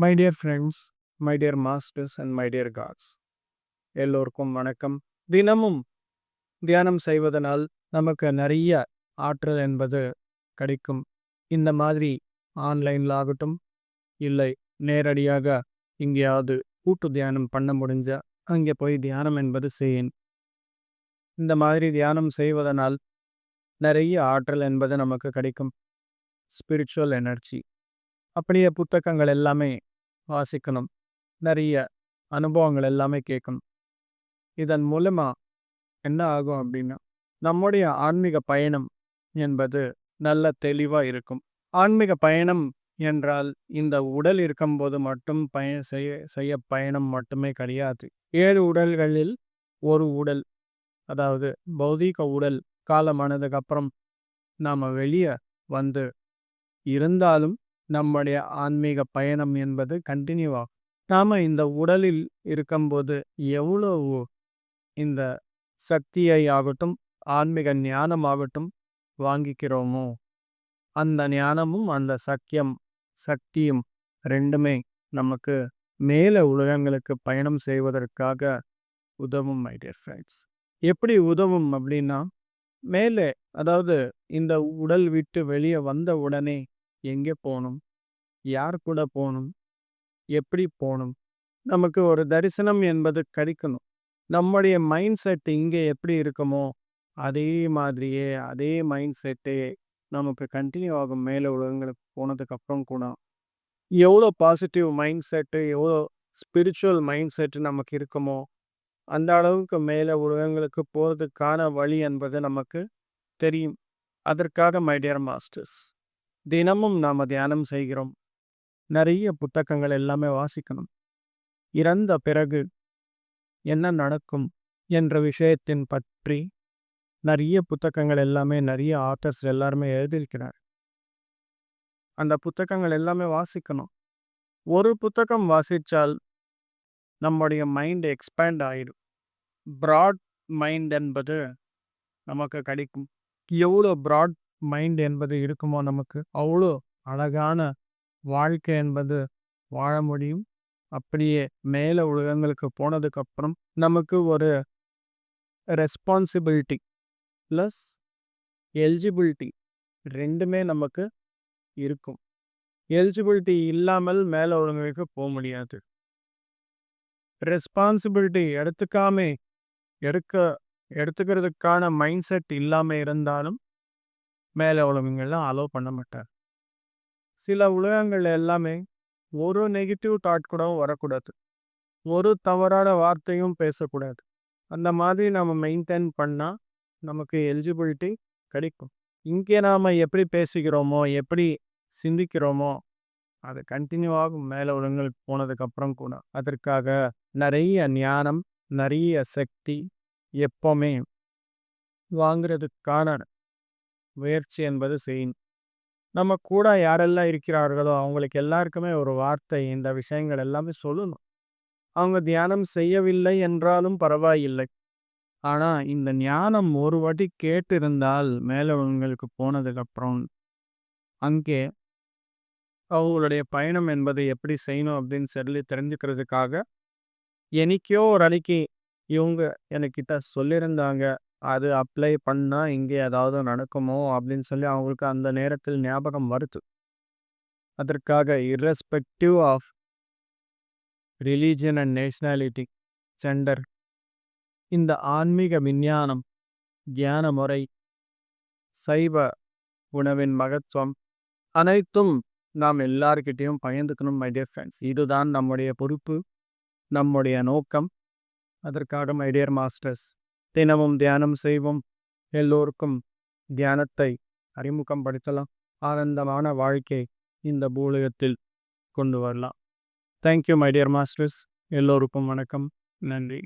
My dear friends, my dear masters and my dear gods, எல்லோருக்கும் வணக்கம். தினமும் தியானம் செய்வதனால் நமக்கு நிறைய ஆற்றல் என்பது கிடைக்கும். இந்த மாதிரி ஆன்லைனில் ஆகட்டும், இல்லை நேரடியாக எங்கேயாவது கூட்டு தியானம் பண்ண முடிஞ்சா அங்கே போய் தியானம் என்பது செய்யும். இந்த மாதிரி தியானம் செய்வதனால் நிறைய ஆற்றல் என்பது நமக்கு கிடைக்கும். Spiritual energy. அப்படியே புத்தகங்கள் எல்லாமே வாசிக்கணும். நிறைய அனுபவங்கள் எல்லாமே கேட்கணும். இதன் மூலமா என்ன ஆகும் அப்படின்னா, நம்முடைய ஆன்மீக பயணம் என்பது நல்ல தெளிவாக இருக்கும். ஆன்மீக பயணம் என்றால் இந்த உடல் இருக்கும்போது மட்டும் செய்ய பயணம் மட்டுமே கிடையாது. 7 உடல்களில் ஒரு உடல், அதாவது பௌதீக உடல் காலமானதுக்கு அப்புறம் நாம் வெளியே வந்து இருந்தாலும் நம்முடைய ஆன்மீக பயணம் என்பது கண்டினியூ ஆகும். நாம் இந்த உடலில் இருக்கும்போது எவ்வளவு இந்த சக்தியை ஆகட்டும், ஆன்மீக ஞானமாகட்டும் வாங்கிக்கிறோமோ, அந்த ஞானமும் அந்த சக்தியும் ரெண்டுமே நமக்கு மேலே உலகங்களுக்கு பயணம் செய்வதற்காக உதவும். மை டியர் ஃப்ரெண்ட்ஸ், எப்படி உதவும் அப்படின்னா, மேலே, அதாவது இந்த உடல் விட்டு வெளியே வந்த உடனே எங்கே போகணும், யார் கூட போகணும், எப்படி போகணும், நமக்கு ஒரு தரிசனம் என்பது கிடைக்கணும். நம்முடைய மைண்ட் செட் இங்கே எப்படி இருக்குமோ அதே மாதிரியே அதே மைண்ட் செட்டே நமக்கு கண்டினியூ ஆகும். மேலே உலகங்களுக்கு போனதுக்கப்புறம் கூட எவ்வளோ பாசிட்டிவ் மைண்ட் செட்டு, எவ்வளோ ஸ்பிரிச்சுவல் மைண்ட் செட்டு நமக்கு இருக்குமோ அந்த அளவுக்கு மேலே உலகங்களுக்கு போகிறதுக்கான வழி என்பது நமக்கு தெரியும். அதற்காக மை டியர் மாஸ்டர்ஸ், தினமும் நாம் தியானம் செய்கிறோம். நிறைய புத்தகங்கள் எல்லாமே வாசிக்கணும். இறந்த பிறகு என்ன நடக்கும் என்ற விஷயத்தின் பற்றி நிறைய புத்தகங்கள் எல்லாமே, நிறைய ஆத்தர்ஸ் எல்லாருமே எழுதியிருக்கிறார். அந்த புத்தகங்கள் எல்லாமே வாசிக்கணும். ஒரு புத்தகம் வாசித்தால் நம்முடைய மைண்ட் எக்ஸ்பேண்ட் ஆகிடும். ப்ராட் மைண்ட் என்பது நமக்கு கிடைக்கும். எவ்வளோ ப்ராட் மைண்ட் என்பது இருக்குமோ நமக்கு அவ்வளோ அழகான வாழ்க்கை என்பது வாழ முடியும். அப்படியே மேலே உலகங்களுக்கு போனதுக்கப்புறம் நமக்கு ஒரு ரெஸ்பான்சிபிலிட்டி ப்ளஸ் எலிஜிபிலிட்டி ரெண்டுமே நமக்கு இருக்கும். எலிஜிபிலிட்டி இல்லாமல் மேலே உலகங்களுக்கு போக முடியாது. ரெஸ்பான்சிபிலிட்டி எடுத்துக்கிறதுக்கான மைண்ட் செட் இல்லாமல் இருந்தாலும் மேலே உலகங்கள்லாம் அலோவ் பண்ண மாட்டார். சில உலகங்கள் எல்லாமே ஒரு நெகட்டிவ் தாட் கூட வரக்கூடாது, ஒரு தவறான வார்த்தையும் பேசக்கூடாது. அந்த மாதிரி நம்ம மெயின்டைன் பண்ணால் நமக்கு எலிஜிபிலிட்டி கிடைக்கும். இங்கே நாம் எப்படி பேசுகிறோமோ, எப்படி சிந்திக்கிறோமோ அது கண்டினியூ ஆகும் மேலே உலகங்களுக்கு போனதுக்கப்புறம் கூட. அதற்காக நிறைய ஞானம், நிறைய சக்தி எப்போவுமே வாங்கிறதுக்கான முயற்சி என்பது செய்யணும். நம்ம கூட யாரெல்லாம் இருக்கிறார்களோ அவங்களுக்கு எல்லாருக்குமே ஒரு வார்த்தை, இந்த விஷயங்கள் எல்லாமே சொல்லணும். அவங்க தியானம் செய்யவில்லை என்றாலும் பரவாயில்லை, ஆனால் இந்த ஞானம் ஒரு வாட்டி கேட்டிருந்தால் மேலே உங்களுக்கு போனதுக்கப்புறம் அங்கே அவங்களுடைய பயணம் என்பது எப்படி செய்யணும் அப்படின்னு சொல்லி தெரிஞ்சுக்கிறதுக்காக என்னைக்கோ ஒரு அன்னைக்கு இவங்க எனக்கிட்ட சொல்லியிருந்தாங்க, அது அப்ளை பண்ணால் இங்கே ஏதாவது நடக்குமோ அப்படின்னு சொல்லி அவங்களுக்கு அந்த நேரத்தில் ஞாபகம் வருது. அதற்காக irrespective of religion and nationality, gender, இந்த ஆன்மீக விஞ்ஞானம், தியான முறை, சைவ உணவின் மகத்துவம் அனைத்தும் நாம் எல்லார்கிட்டையும் பகிர்ந்துக்கணும். மை டியர் ஃப்ரெண்ட்ஸ், இதுதான் நம்முடைய பொறுப்பு, நம்முடைய நோக்கம். அதற்காக மை டியர் மாஸ்டர்ஸ், தினமும் தியானம் செய்வோம். எல்லோருக்கும் தியானத்தை அறிமுகம் படுத்தலாம். ஆனந்தமான வாழ்க்கை இந்த பூலகத்தில் கொண்டு வரலாம். Thank you my dear masters. எல்லோருக்கும் வணக்கம். நன்றி.